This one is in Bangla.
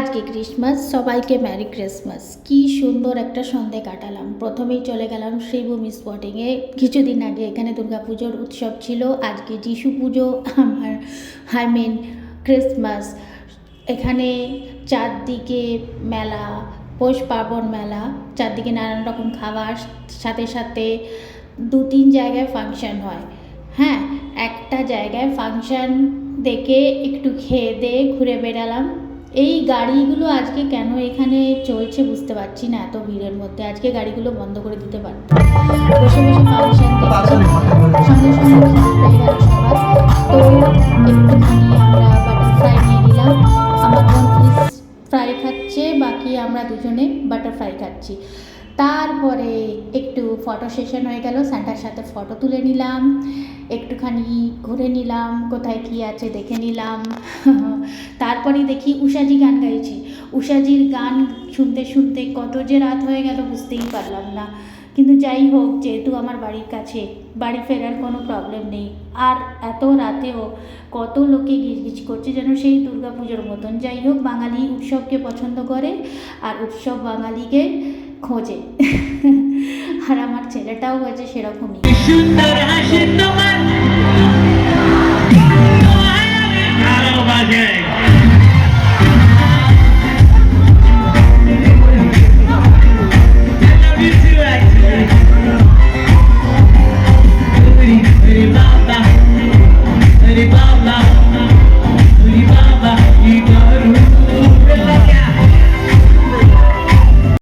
আজকে ক্রিসমাস, সবাইকে ম্যারি ক্রিসমাস। কি সুন্দর একটা সন্ধে কাটালাম। প্রথমেই চলে গেলাম শ্রীভূমি স্পটিংয়ে। কিছুদিন আগে এখানে দুর্গাপুজোর উৎসব ছিল, আজকে যিশু পুজো, আই মিন ক্রিসমাস। এখানে চারদিকে মেলা, পৌষ পার্বণ মেলা, চারদিকে নানান রকম খাবার, সাথে সাথে 2-3 জায়গায় ফাংশন হয়। হ্যাঁ, একটা জায়গায় ফাংশন দেখে একটু খেয়ে দিয়ে ঘুরে বেড়ালাম। এই গাড়িগুলো আজকে কেন এখানে চলছে বুঝতে পারছি না, এত ভিড়ের মধ্যে। আজকে গাড়িগুলো বন্ধ করে দিতে পারত। বসে বসে ফাংশন দেখছি, সঙ্গে সঙ্গে খিদে পেয়ে গেল সবার। তো একটুখানি আমরা বাটার ফ্রাই নিয়ে নিলাম। আমার বোন ফিশ ফ্রাই খাচ্ছে, বাকি আমরা দুজনে বাটার ফ্রাই খাচ্ছি। তারপরে একটু ফটো সেশন হয়ে গেল, সান্টার সাথে ফটো তুলে নিলাম, একটুখানি ঘুরে নিলাম, কোথায় কী আছে দেখে নিলাম। তারপরে দেখি উষাজি গান গাইছে। উষাজির গান শুনতে শুনতে কত যে রাত হয়ে গেল বুঝতেই পারলাম না। কিন্তু যাই হোক, যেহেতু আমার বাড়ির কাছে, বাড়ি ফেরার কোনো প্রবলেম নেই। আর এত রাতেও কত লোকে গিজগিজ করছে যেন সেই দুর্গাপুজোর মতন। যাই হোক, বাঙালি উৎসবকে পছন্দ করে আর উৎসব বাঙালিকে খোঁজে। আর আমার ছেলেটাও হয়েছে সেরকমই।